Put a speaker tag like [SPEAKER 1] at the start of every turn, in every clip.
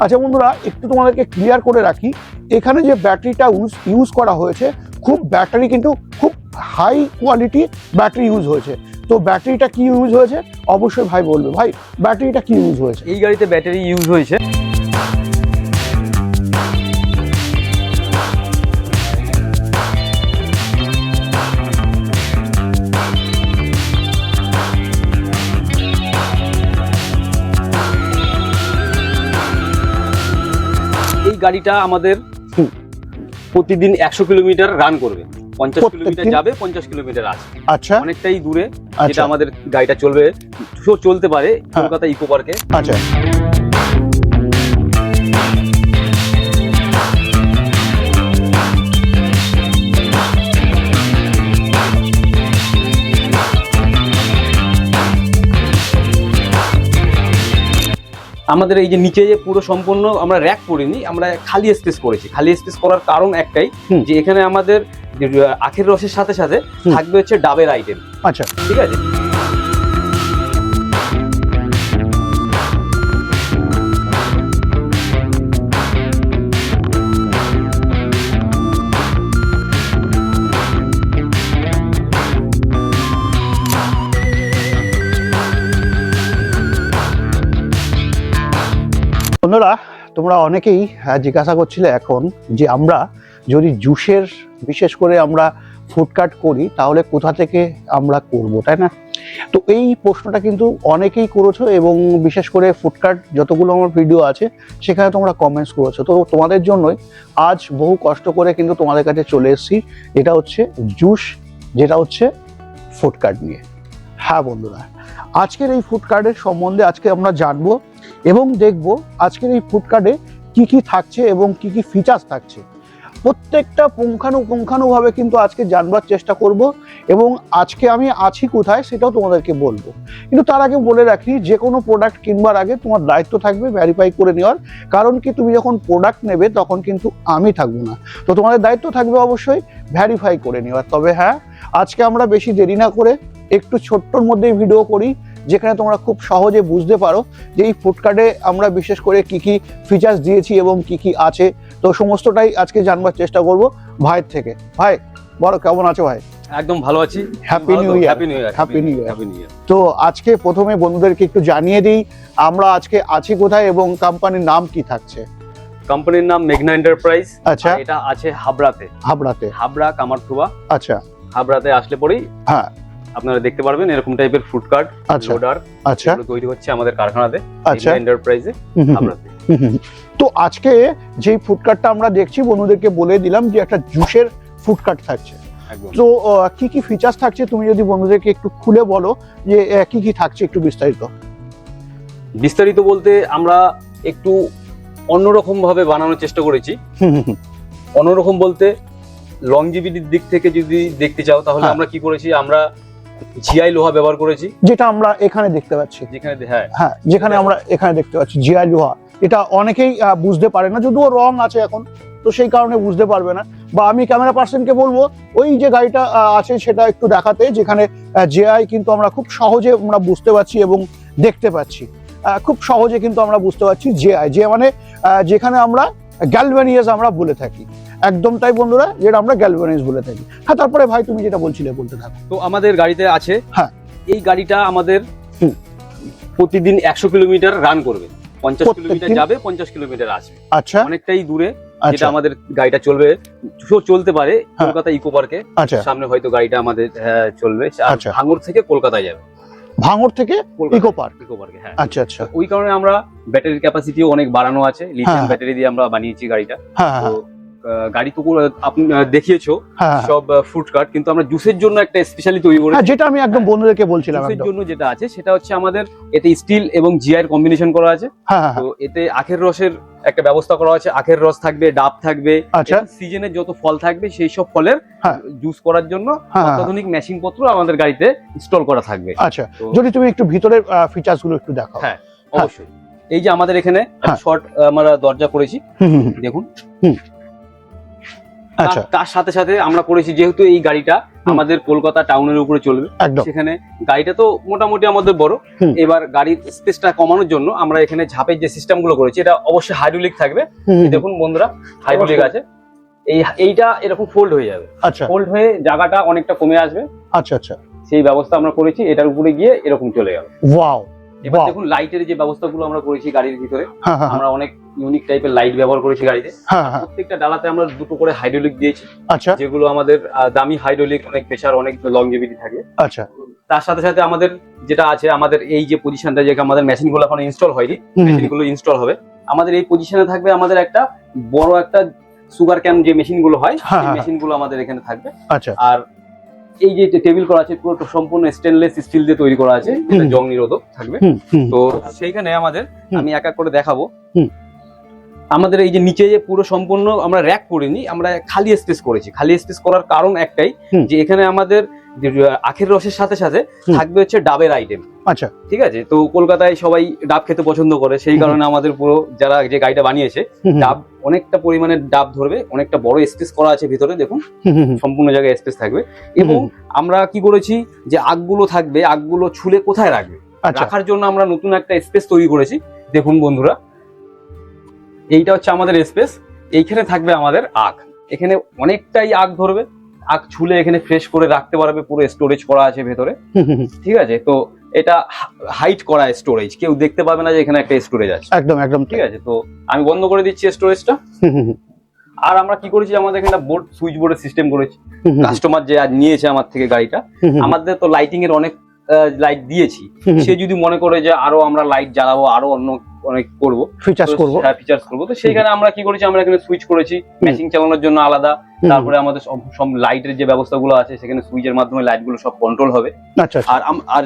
[SPEAKER 1] আচ্ছা বন্ধুরা, একটু তোমাদেরকে ক্লিয়ার করে রাখি, এখানে যে ব্যাটারিটা ইউজ করা হয়েছে, ব্যাটারি কিন্তু খুব হাই কোয়ালিটি ব্যাটারি ইউজ হয়েছে। তো ব্যাটারিটা কি ইউজ হয়েছে অবশ্যই ভাই বলবে। ভাই, ব্যাটারিটা কি ইউজ হয়েছে?
[SPEAKER 2] এই গাড়িতে ব্যাটারি ইউজ হয়েছে এই গাড়িটা আমাদের প্রতিদিন 100 কিলোমিটার রান করবে। 50 কিলোমিটার যাবে, 50 কিলোমিটার আসবে।
[SPEAKER 1] আচ্ছা,
[SPEAKER 2] অনেকটাই দূরে যেটা আমাদের গাড়িটা চলবে, চলতে পারে কলকাতা ইকো পার্কে।
[SPEAKER 1] আচ্ছা,
[SPEAKER 2] আমাদের এই যে নিচে যে পুরো সম্পূর্ণ আমরা র্যাক করিনি, আমরা খালি স্পেস করেছি। খালি স্পেস করার কারণ একটাই, যে এখানে আমাদের আখের রসের সাথে সাথে থাকবে হচ্ছে ডাবের আইটেম।
[SPEAKER 1] আচ্ছা,
[SPEAKER 2] ঠিক আছে।
[SPEAKER 1] বন্ধুরা, তোমরা অনেকেই জিজ্ঞাসা করছিলে এখন যে আমরা যদি জুসের বিশেষ করে আমরা ফুড কাট করি তাহলে কোথা থেকে আমরা করব, তাই না? তো এই প্রশ্নটা কিন্তু অনেকেই করেছো, এবং বিশেষ করে ফুড কাট যতগুলো আমার ভিডিও আছে সেখানে তোমরা কমেন্টস করেছো। তো তোমাদের জন্যই আজ বহু কষ্ট করে কিন্তু তোমাদের কাছে চলে এসেছি, এটা হচ্ছে জুস, যেটা হচ্ছে ফুড কাট নিয়ে। হ্যাঁ বন্ধুরা, আজকের এই ফুড কার্টের সম্বন্ধে আজকে আমরা জানবো এবং দেখব আজকের এই ফুড কার্টে কি কি থাকছে এবং কি কি ফিচার্স থাকছে, প্রত্যেকটা পুঙ্খানুপুঙ্খানুভাবে কিন্তু আজকে জানবার চেষ্টা করব। এবং আজকে আমি আছি কোথায় সেটাও তোমাদেরকে বলবো। কিন্তু তার আগে বলে রাখি, যে কোনো প্রোডাক্ট কিনবার আগে তোমার দায়িত্ব থাকবে ভেরিফাই করে নেওয়ার। কারণ কি, তুমি যখন প্রোডাক্ট নেবে তখন কিন্তু আমি থাকবো না, তো তোমাদের দায়িত্ব থাকবে অবশ্যই ভেরিফাই করে নেওয়ার। তবে হ্যাঁ, আজকে আমরা বেশি দেরি না করে একটু ছোট্টর মধ্যেই ভিডিও করি, যেখানে তোমরা খুব সহজে বুঝতে পারো যে এই ফুড কার্টে আমরা বিশেষ করে কি কি ফিচার্স দিয়েছি এবং কি কি আছে। তো সমস্তটাই আজকে জানবার চেষ্টা করব ভাইয়ের থেকে। ভাই বড়, কেমন আছো ভাই?
[SPEAKER 2] একদম ভালো আছি।
[SPEAKER 1] Happy new year.
[SPEAKER 2] Happy new year.
[SPEAKER 1] Happy new year. তো আজকে প্রথমে বন্ধুদেরকে একটু জানিয়ে দিই আমরা আজকে আছি কোথায় এবং কোম্পানির নাম কি থাকছে।
[SPEAKER 2] কোম্পানির নাম মেঘনা এন্টারপ্রাইজ।
[SPEAKER 1] আচ্ছা,
[SPEAKER 2] এটা আছে হাবড়াতে। হাবড়া কামারথুবা।
[SPEAKER 1] আচ্ছা,
[SPEAKER 2] হাবড়াতে আসলে পরেই হ্যাঁ আপনারা দেখতে পারবেন এরকম টাইপের ফুড কার্ট, লোডার। আচ্ছা, তৈরি হচ্ছে আমাদের কারখানাতে, মেঘনা এন্টারপ্রাইজে হাবড়াতে।
[SPEAKER 1] তো আজকে যে ফুড কার্টটা আমরা দেখছি, বন্ধুদেরকে বলে দিলাম যে একটা জুসের ফুড কার্ট থাকছে। তো কি কি ফিচার্স থাকছে তুমি যদি বন্ধুদেরকে একটু খুলে বলো যে কি কি থাকছে, একটু
[SPEAKER 2] বিস্তারিত বলতে আমরা একটু অন্যরকম ভাবে বানানোর চেষ্টা করেছি। অন্যরকম বলতে লংজিভিটির দিক থেকে যদি দেখতে চাও তাহলে আমরা কি করেছি, আমরা জিআই লোহা ব্যবহার করেছি,
[SPEAKER 1] যেটা আমরা এখানে দেখতে পাচ্ছি। যেখানে আমরা এখানে দেখতে পাচ্ছি জিআই লোহা। এটা অনেকেই বুঝতে পারে না, যদিও রং আছে এখন, তো সেই কারণে বুঝতে পারবে না। বা আমি ক্যামেরা পার্সনকে বলবো ওই যে গাড়িটা আছে সেটা একটু দেখাতে, যেখানে জিআই কিন্তু আমরা খুব সহজে আমরা বুঝতে পারছি এবং দেখতে পাচ্ছি। খুব সহজে কিন্তু আমরা বুঝতে পারছি জিআই, যে মানে যেখানে আমরা গ্যালভানিয়াস আমরা বলে থাকি। একদম তাই বন্ধুরা, যেটা আমরা গ্যালভানাইজ বলে থাকি। হ্যাঁ, তারপরে ভাই তুমি যেটা বলছিলে বলতে থাকো।
[SPEAKER 2] তো আমাদের গাড়িতে আছে, হ্যাঁ, এই গাড়িটা আমাদের প্রতিদিন 100 কিলোমিটার রান করবে। 50 কিলোমিটার যাবে, 50 কিলোমিটার আসবে।
[SPEAKER 1] আচ্ছা,
[SPEAKER 2] অনেকটাই দূরে যেটা আমাদের গাড়িটা চলবে, চলতে পারে কলকাতা ইকো পার্কে। সামনে হয়তো গাড়িটা আমাদের চলবে, ভাঙড় থেকে কলকাতায় যাবে।
[SPEAKER 1] ভাঙড় থেকে ইকো পার্কে, হ্যাঁ। আচ্ছা আচ্ছা,
[SPEAKER 2] ওই কারণে আমরা ব্যাটারির ক্যাপাসিটিও অনেক বাড়ানো আছে। লিথিয়াম ব্যাটারি দিয়ে আমরা বানিয়েছি গাড়িটা। তো গাড়ি তো আপনি দেখিয়েছো সব ফুড কার্ট, কিন্তু আমরা জুসের জন্য একটা স্পেশালি তৈরি করেছি,
[SPEAKER 1] যেটা আমি একদম বন্ধুদেরকে বলছিলাম।
[SPEAKER 2] জুসের জন্য যেটা আছে সেটা হচ্ছে আমাদের এতে স্টিল এবং জিআই এর কম্বিনেশন করা আছে। তো এতে আখের রসের একটা ব্যবস্থা করা আছে। আখের রস থাকবে, ডাব থাকবে, সিজনের যত ফল থাকবে সেই সব ফলের জুস করার জন্য অত্যাধুনিক মেশিন পত্র আমাদের গাড়িতে ইনস্টল করা থাকবে।
[SPEAKER 1] আচ্ছা, যদি তুমি একটু ভিতরের ফিচার্স গুলো একটু দেখাও।
[SPEAKER 2] হ্যাঁ অবশ্যই। এই যে আমাদের এখানে শর্ট আমরা দরজা করেছি, দেখুন। তার সাথে সাথে আমরা করেছি, যেহেতু এই গাড়িটা আমাদের কলকাতা টাউনের উপরে চলবে। সেখানে গাড়িটা তো মোটামুটি আমাদের বড়, এবার গাড়ির স্পেসটা কমানোর জন্য আমরা এখানে ঝাপের যে সিস্টেম গুলো করেছি এটা অবশ্যই হাইড্রোলিক থাকবে। দেখুন বন্ধুরা, হাইড্রোলিক আছে। এইটা এরকম ফোল্ড হয়ে যাবে, ফোল্ড হয়ে জায়গাটা অনেকটা কমে আসবে। আচ্ছা, সেই ব্যবস্থা আমরা করেছি, এটার উপরে গিয়ে এরকম চলে যাবে। ওয়াও! এবার দেখুন লাইটের যে ব্যবস্থাগুলো আমরা করেছি গাড়ির ভিতরে, আমরা অনেক ইউনিক টাইপের লাইট ব্যবহার করেছি গাড়িতে। প্রত্যেকটা ডালাতে আমরা দুটো করে হাইড্রোলিক দিয়েছি, যেগুলো আমাদের দামি হাইড্রোলিক, অনেক প্রেসার, অনেক লংজিভিটি থাকে। আচ্ছা, তার সাথে সাথে আমাদের যেটা আছে, আমাদের এই যে পজিশনটা, যে আমাদের মেশিন গুলো এখন ইনস্টল হয়নি, মেশিন গুলো ইনস্টল হবে। আমাদের এই পজিশনে থাকবে আমাদের একটা বড় একটা সুগার ক্যান যে মেশিন গুলো হয়, সেই মেশিন গুলো আমাদের এখানে থাকবে। আচ্ছা, আর এই যে টেবিল করা আছে পুরো সম্পূর্ণ স্টেনলেস স্টিল দিয়ে তৈরি করা আছে, এটা জং নিরোধক থাকবে। তো সেইখানে আমাদের আমি এক এক করে দেখাবো। আমাদের এই যে নিচে যে পুরো সম্পূর্ণ আমরা র‍্যাক করিনি, আমরা খালি স্পেস করেছি। খালি স্পেস করার কারণ একটাই, যে এখানে আমাদের আখের রসের সাথে সাথে থাকবে হচ্ছে ডাবের আইটেম। আচ্ছা, ঠিক আছে। তো কলকাতায় সবাই ডাব খেতে পছন্দ করে, সেই কারণে আমাদের পুরো যারা যে গাড়িটা বানিয়েছে, ডাব অনেকটা পরিমাণে ডাব ধরবে, অনেকটা বড় স্পেস করা আছে ভিতরে, দেখুন সম্পূর্ণ জায়গায় স্পেস থাকবে। এবং আমরা কি করেছি, যে আগগুলো থাকবে, আগগুলো ছুলে কোথায় রাখবে, রাখার জন্য আমরা নতুন একটা স্পেস তৈরি করেছি। দেখুন বন্ধুরা, এইটা হচ্ছে আমাদের স্পেস। এইখানে থাকবে আমাদের আখ, এখানে অনেকটাই আখ ধরবে, আখ ছুলে এখানে ফ্রেশ করে রাখতে পারবে, পুরো স্টোরেজ করা আছে ভেতরে। ঠিক আছে, তো এটা হাইট করা স্টোরেজ, কেউ দেখতে পাবে না যে এখানে একটা স্টোরেজ আছে। একদম একদম ঠিক আছে। তো আমি বন্ধ করে দিচ্ছি স্টোরেজটা। আর আমরা কি করেছি, আমাদের এখানে বোর্ড, সুইচ বোর্ডের সিস্টেম করেছি। কাস্টমার যে আজ নিয়েছে আমার থেকে গাড়িটা, আমাদের তো লাইটিং এর অনেক লাইট দিয়েছি, সে যদি মনে করে যে আরো আমরা লাইট জ্বালাবো, আরো অন্য অনেক করবো, ফিচার্স করবো, তো সেইখানে আমরা কি করেছি, আমরা এখানে সুইচ করেছি ম্যাচিং চালানোর জন্য আলাদা। তারপরে আমাদের সব লাইটের যে ব্যবস্থাগুলো আছে, সেখানে সুইচের মাধ্যমে লাইট গুলো সব কন্ট্রোল হবে। আর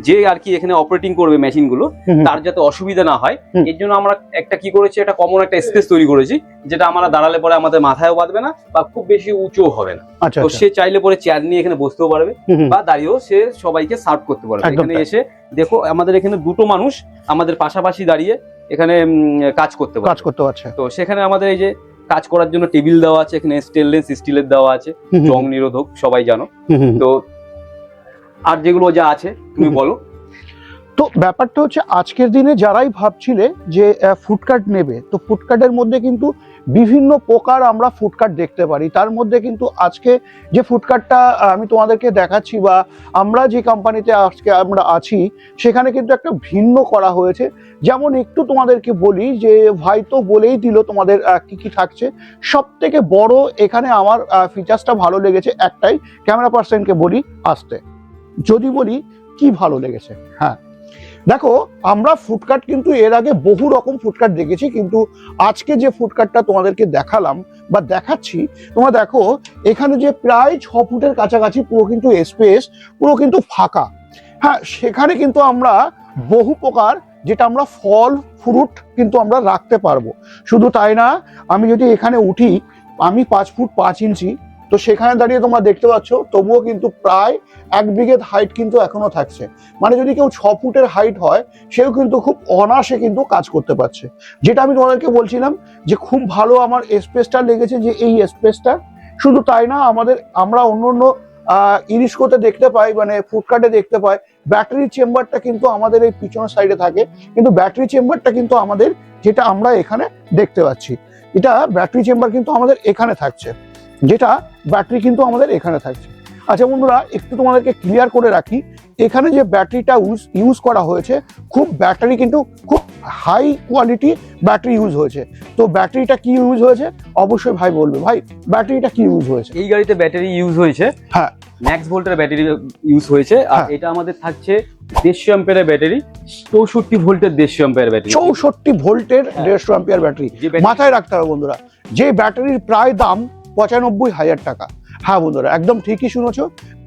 [SPEAKER 2] যে আর কি এখানে অপারেটিং করবে মেশিন গুলো, তার যাতে অসুবিধা না হয়, এর জন্য আমরা একটা কি করেছি, একটা কমন একটা স্পেস তৈরি করেছি, যেটা আমরা দাঁড়ালে পরে আমাদের মাথায়ও বাঁধবে না, বা খুব বেশি উঁচু হবে না। তো সে চাইলে পরে চেয়ার নিয়ে এখানে বসতেও পারবে, বা দাঁড়িয়েও সে সবাইকে সার্ভ করতে পারবে। এখানে এসে দেখো, আমাদের এখানে দুটো মানুষ আমাদের পাশাপাশি দাঁড়িয়ে এখানে কাজ করতে পারছে। তো সেখানে আমাদের এই যে কাজ করার জন্য টেবিল দেওয়া আছে, এখানে স্টেনলেস স্টিলের দেওয়া আছে, জং নিরোধক, সবাই জানো। তো আর যেগুলো যা আছে তুমি বলো।
[SPEAKER 1] তো ব্যাপারটা হচ্ছে, আজকের দিনে যারাই ভাবছিলে যে ফুডকার্ট নেবে, তো ফুডকার্টের মধ্যে কিন্তু বিভিন্ন প্রকার আমরা ফুডকার্ট দেখতে পারি। তার মধ্যে কিন্তু আজকে যে ফুডকার্টটা আমি তোমাদেরকে দেখাচ্ছি, বা আমরা যে কোম্পানিতে আজকে আমরা আছি, সেখানে কিন্তু একটা ভিন্ন করা হয়েছে। যেমন একটু তোমাদেরকে বলি, যে ভাই তো বলেই দিল তোমাদের কি কি থাকছে। সব থেকে বড় এখানে আমার ফিচার্সটা ভালো লেগেছে একটাই, ক্যামেরা পার্সনকে বলি আসতে, যদি বলি কি ভালো লেগেছে। হ্যাঁ দেখো, আমরা ফুডকার্ট কিন্তু এর আগে বহু রকম ফুডকার্ট দেখেছি, কিন্তু আজকে যে ফুডকার্টটা তোমাদেরকে দেখালাম বা দেখাচ্ছি, তোমরা দেখো এখানে যে প্রায় 6 ফুটের কাছাকাছি পুরো কিন্তু স্পেস, পুরো কিন্তু ফাঁকা। হ্যাঁ, সেখানে কিন্তু আমরা বহু প্রকার, যেটা আমরা ফল ফ্রুট কিন্তু আমরা রাখতে পারবো। শুধু তাই না, আমি যদি এখানে উঠি, আমি 5 ফুট 5 ইঞ্চি, তো সেখানে দাঁড়িয়ে তোমরা দেখতে পাচ্ছ, তবুও কিন্তু প্রায় 1 বিঘে হাইট কিন্তু এখনো থাকছে। মানে যদি কেউ 6 ফুটের হাইট হয়, সেও কিন্তু খুব অনায়াসে কিন্তু কাজ করতে পারছে। যেটা আমি তোমাদেরকে বলছিলাম, যে খুব ভালো আমার স্পেসটা লেগেছে, যে এই স্পেসটা। শুধু তাই না, আমরা অন্য ইরিস্কোতে দেখতে পাই, মানে ফুডকার্টে দেখতে পাই, ব্যাটারি চেম্বারটা কিন্তু আমাদের এই পিছনের সাইডে থাকে, কিন্তু ব্যাটারি চেম্বারটা কিন্তু আমাদের, যেটা আমরা এখানে দেখতে পাচ্ছি, এটা ব্যাটারি চেম্বার কিন্তু আমাদের এখানে থাকছে, যেটা ব্যাটারি কিন্তু আমাদের এখানে থাকছে। আচ্ছা বন্ধুরা, একটু তোমাদেরকে ক্লিয়ার করে রাখি, এখানে যে ব্যাটারিটা ইউজ করা হয়েছে, ব্যাটারি কিন্তু খুব হাই কোয়ালিটি ব্যাটারি ইউজ হয়েছে। তো ব্যাটারিটা কি ইউজ হয়েছে, অবশ্যই ভাই বলবে, ভাই ব্যাটারিটা কি ইউজ হয়েছে।
[SPEAKER 2] এই গাড়িতে ব্যাটারি ইউজ হয়েছে, হ্যাঁ, ম্যাক্স ভোল্টের ব্যাটারি ইউজ হয়েছে। আর এটা আমাদের থাকছে 150 অ্যাম্পিয়ারের ব্যাটারি, 64 ভোল্টের 150 অ্যাম্পিয়ার ব্যাটারি, 64 ভোল্টের 150 অ্যাম্পিয়ার ব্যাটারি। মাথায় রাখতে হবে বন্ধুরা, যে ব্যাটারির প্রায় দাম 95,000 টাকা। হ্যাঁ বন্ধুরা, একদম ঠিকই শুনেছো,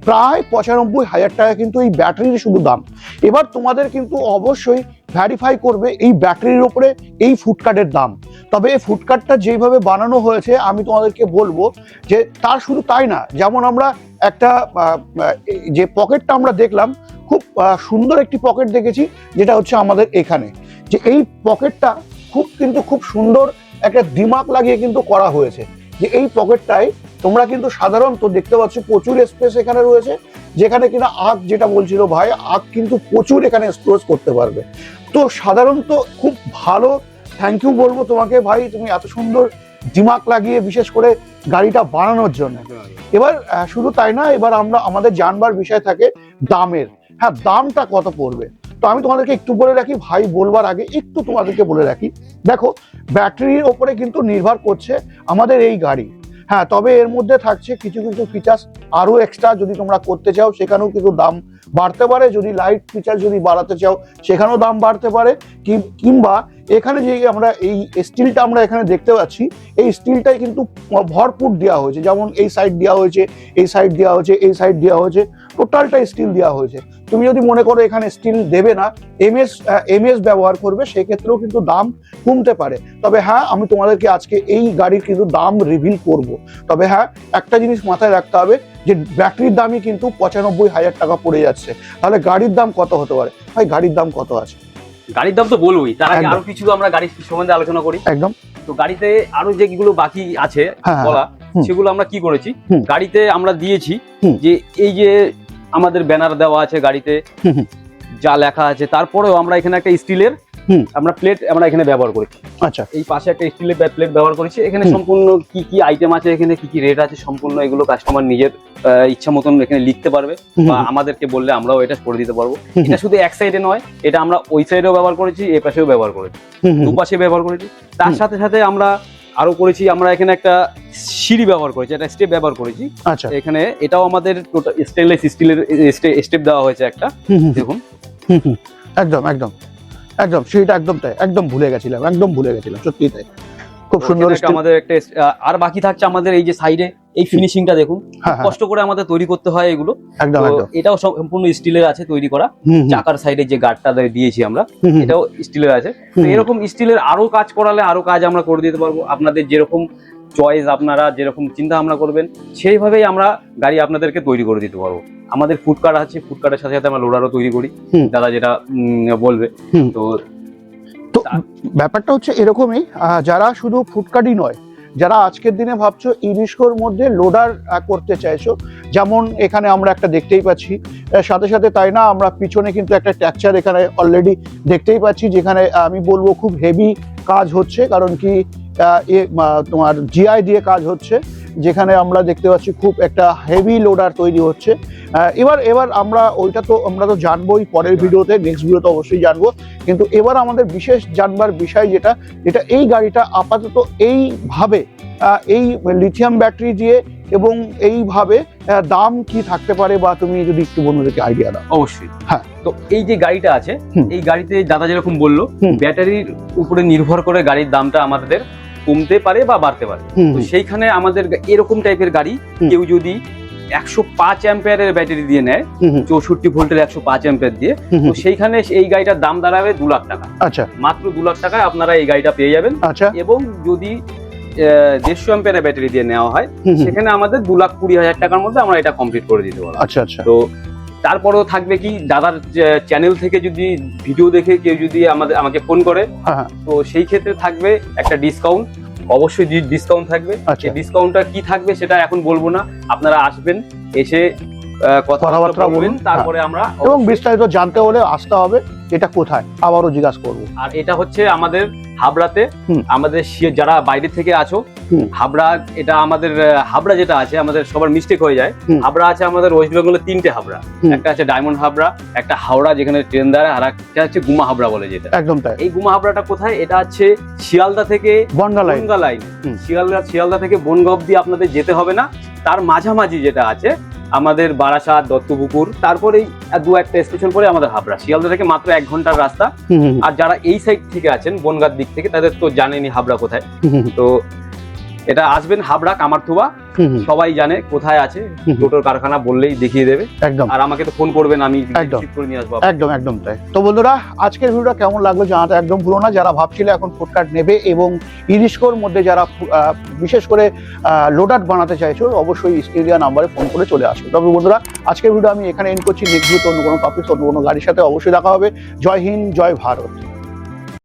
[SPEAKER 2] প্রায় 95,000 টাকা কিন্তু এই ব্যাটারির শুধু দাম। এবার তোমাদের কিন্তু অবশ্যই ভ্যারিফাই করবে এই ব্যাটারির উপরে এই ফুডকার্টের দাম। তবে এই ফুডকার্টটা যেভাবে বানানো হয়েছে, আমি তোমাদেরকে বলবো যে তার শুধু তাই না, যেমন আমরা একটা যে পকেটটা আমরা দেখলাম, খুব সুন্দর একটি পকেট দেখেছি, যেটা হচ্ছে আমাদের এখানে, যে এই পকেটটা খুব সুন্দর একটা দিমাগ লাগিয়ে কিন্তু করা হয়েছে, যে এই পকেটটায়
[SPEAKER 1] তোমরা কিন্তু সাধারণত দেখতে পাচ্ছ প্রচুর স্পেস এখানে রয়েছে, যেখানে কিনা আখ, যেটা বলছিল ভাই, আখ কিন্তু প্রচুর এখানে স্টোরেজ করতে পারবে। তো সাধারণত খুব ভালো, থ্যাংক ইউ বলবো তোমাকে ভাই, তুমি এত সুন্দর দিমাগ লাগিয়ে বিশেষ করে গাড়িটা বানানোর জন্য। এবার শুধু তাই না, এবার আমরা আমাদের জানবার বিষয় থাকে দামের। হ্যাঁ, দামটা কত পড়বে। তো আমি তোমাদেরকে একটু বলে রাখি ভাই, বলবার আগে একটু তোমাদেরকে বলে রাখি, দেখো ব্যাটারির ওপরে কিন্তু নির্ভর করছে আমাদের এই গাড়ি। হ্যাঁ, তবে এর মধ্যে থাকছে কিছু কিছু ফিচার্স আরো এক্সট্রা, যদি তোমরা করতে চাও সেখানেও কিন্তু দাম বাড়তে পারে। যদি লাইট ফিচার যদি বাড়াতে চাও সেখানেও দাম বাড়তে পারে। কিংবা এখানে যে আমরা এই স্টিলটা আমরা এখানে দেখতে পাচ্ছি, এই স্টিলটাই কিন্তু ভরপুর দেওয়া হয়েছে। যেমন এই সাইড দেওয়া হয়েছে, এই সাইড দেওয়া হয়েছে, এই সাইড দেওয়া হয়েছে, টোটালটাই স্টিল দেওয়া হয়েছে। তুমি যদি মনে করো এখানে স্টিল দেবে না, এমএস ব্যবহার করবে, সেক্ষেত্রেও কিন্তু দাম কমতে পারে। তবে হ্যাঁ, আমি তোমাদেরকে আজকে এই গাড়ির কিন্তু দাম রিভিল করব। তবে হ্যাঁ, একটা জিনিস মাথায় রাখতে হবে যে ব্যাটারির দামই কিন্তু 95,000 টাকা পড়ে যাচ্ছে। তাহলে গাড়ির দাম কত হতে পারে ভাই? গাড়ির দাম কত আছে?
[SPEAKER 2] গাড়ির দাম তো বলবোই, তার আগে আরো কিছু আমরা গাড়ির সম্বন্ধে আলোচনা করি।
[SPEAKER 1] একদম।
[SPEAKER 2] তো গাড়িতে আরো যেগুলো বাকি আছে বলা, সেগুলো আমরা কি করেছি, গাড়িতে আমরা দিয়েছি যে এই যে আমাদের ব্যানার দেওয়া আছে গাড়িতে, যা লেখা আছে, তারপরেও আমরা এখানে একটা স্টিলের আমরা প্লেট আমরা এখানে ব্যবহার করেছি।
[SPEAKER 1] আচ্ছা,
[SPEAKER 2] এই পাশে একটা স্টিলের প্লেট ব্যবহার করেছি। এখানে সম্পূর্ণ কি কি আইটেম আছে, এখানে কি কি রেট আছে, সম্পূর্ণ এগুলো কাস্টমার নিজের ইচ্ছা মতন এখানে লিখতে পারবে, বা আমাদেরকে বললে আমরাও এটা করে দিতে পারবো। এটা শুধু এক সাইডে নয়, এটা আমরা ওই সাইডেও ব্যবহার করেছি, এই পাশেও ব্যবহার করেছি, দুপাশে ব্যবহার করেছি। তার সাথে সাথে আমরা আরো করেছি, আমরা এখানে একটা সিঁড়ি ব্যবহার করেছি, একটা স্টেপ ব্যবহার করেছি।
[SPEAKER 1] আচ্ছা,
[SPEAKER 2] এখানে এটাও আমাদের স্টেনলেস স্টিলের স্টেপ দেওয়া হয়েছে একটা, দেখুন।
[SPEAKER 1] একদম একদম একদম সেটা একদম তাই, একদম ভুলে গেছিলাম, সত্যি তাই, খুব সুন্দর।
[SPEAKER 2] আমাদের একটা আর বাকি থাকছে আমাদের এই যে সাইডে এই ফিনিশিংটা দেখুন, কষ্ট করে আমাদের তৈরি করতে হয় এগুলো।
[SPEAKER 1] একদম একদম।
[SPEAKER 2] এটাও সম্পূর্ণ স্টিলের আছে তৈরি করা। চাকার সাইডে যে গার্ডটা দিয়েছি আমরা, এটাও স্টিলের আছে। তো এরকম স্টিলের আরো কাজ করালে আরো কাজ আমরা করে দিতে পারবো। আপনাদের যেরকম চয়েস, আপনারা যেরকম চিন্তা ভাবনা করবেন, সেইভাবেই আমরা গাড়ি আপনাদেরকে তৈরি করে দিতে পারবো। আমাদের ফুডকার্ট আছে, ফুডকার্টের সাথে সাথে আমরা লোডারও তৈরি করি, দাদা যেটা বলবে। তো
[SPEAKER 1] ব্যাপারটা হচ্ছে এরকমই, যারা শুধু ফুডকার্টই নয়, যারা আজকের দিনে ভাবছো ইরিস্কোর মধ্যে লোডার করতে চাইছো, যেমন এখানে আমরা একটা দেখতেই পাচ্ছি, সাথে সাথে তাই না, আমরা পিছনে কিন্তু একটা ট্যাকচার এখানে অলরেডি দেখতেই পাচ্ছি, যেখানে আমি বলবো খুব হেভি কাজ হচ্ছে। কারণ কি, তোমার জিআই দিয়ে কাজ হচ্ছে, যেখানে আমরা দেখতে পাচ্ছি খুব একটা হেভি লোডার তৈরি হচ্ছে। এবার আমরা তো জানবোই পরের ভিডিওতে, নেক্সট ভিডিওতে অবশ্যই জানবো। কিন্তু এবার আমাদের বিশেষ জানবার বিষয় যেটা এই গাড়িটা আপাতত এইভাবে, এই লিথিয়াম ব্যাটারি দিয়ে এবং এইভাবে দাম কি থাকতে পারে, বা তুমি যদি একটু বন্ধুদেরকে আইডিয়া দাও।
[SPEAKER 2] অবশ্যই। হ্যাঁ, তো এই যে গাড়িটা আছে, এই গাড়িতে দাদা যেরকম বললো, ব্যাটারির উপরে নির্ভর করে গাড়ির দামটা আমাদের কমতে পারে বা বাড়তে পারে। তো সেইখানে আমাদের এরকম টাইপের গাড়ি কেউ যদি 105 অ্যাম্পিয়ারের ব্যাটারি দিয়ে নেয়, 64 ভোল্টের 105 অ্যাম্পিয়ার দিয়ে, তো সেইখানে এই গাড়িটার দাম দাঁড়াবে 2 লাখ টাকা।
[SPEAKER 1] আচ্ছা,
[SPEAKER 2] মাত্র 2 লাখ টাকায় আপনারা এই গাড়িটা পেয়ে যাবেন।
[SPEAKER 1] আচ্ছা,
[SPEAKER 2] এবং যদি 150 অ্যাম্পিয়ারের ব্যাটারি দিয়ে নেওয়া হয়, সেখানে আমাদের 2,20,000 টাকার মধ্যে আমরা এটা কমপ্লিট করে দিতে পারবো।
[SPEAKER 1] আচ্ছা আচ্ছা।
[SPEAKER 2] তো তারপরেও থাকবে কি, দাদার চ্যানেল থেকে যদি ভিডিও দেখে কেউ যদি আমাকে ফোন করে, তো সেই ক্ষেত্রে থাকবে একটা ডিসকাউন্ট, অবশ্যই ডিসকাউন্ট থাকবে। এই ডিসকাউন্টটা কি থাকবে সেটা এখন বলবো না, আপনারা আসবেন, এসে কথাবার্তা বলবেন, তারপরে আমরা,
[SPEAKER 1] এবং বিস্তারিত জানতে হলে আসতে হবে। এটা কোথায় আবারও জিজ্ঞাসা করবো।
[SPEAKER 2] আর এটা হচ্ছে আমাদের হাবড়াতে। আমাদের যারা বাইরে থেকে আছো, হাবড়া, এটা আমাদের হাবড়া যেটা আছে, আমাদের সবার মিস্টেক হয়ে যায়। হাবড়া আছে আমাদের ওয়েস্ট বেঙ্গলে 3টে হাবড়া, একটা আছে ডায়মন্ড হাবড়া, একটা হাওড়া যেখানে ট্রেন দাঁড়ায়, আর একটা হচ্ছে গুমা হাবড়া বলে যেটা।
[SPEAKER 1] একদম তাই।
[SPEAKER 2] এই গুমা হাবড়াটা কোথায়? এটা হচ্ছে শিয়ালদা থেকে বনগা লাইন। শিয়ালদা থেকে বনগা অব্দি আপনাদের যেতে হবে না, তার মাঝামাঝি যেটা আছে আমাদের বারাসাত, দত্তপুকুর, তারপরেই 2-1টা স্টেশন পরে আমাদের হাবড়া। শিয়ালদা থেকে মাত্র 1 ঘন্টার রাস্তা। আর যারা এই সাইড থেকে আছেন, বনগার দিক থেকে, তাদের তো জানেনই হাবড়া কোথায়। তো এটা আসবেন হাবড়া কামারথুবা, সবাই জানে কোথায় আছে, টোটোর কারখানা বললেই দেখিয়ে দেবে।
[SPEAKER 1] একদম।
[SPEAKER 2] আর আমাকে তো ফোন করবেন, আমি ঠিক করে নিয়ে আসবো।
[SPEAKER 1] একদম একদম তাই। তো বন্ধুরা, আজকের ভিডিওটা কেমন লাগলো জানাতে একদম ভুলো না। যারা ভাবছিলে এখন ফুডকার্ট নেবে এবং ইরিস্কোর মধ্যে যারা বিশেষ করে লোডার বানাতে চাইছো, অবশ্যই স্ক্রিনে নাম্বারে ফোন করে চলে আসো। তবে বন্ধুরা, আজকের ভিডিও আমি এখানে এন্ড করছি। নেক্সট ভিডিও অন্য কোনো টপিক, অন্য কোনো গাড়ির সাথে অবশ্যই দেখা হবে। জয় হিন্দ, জয় ভারত।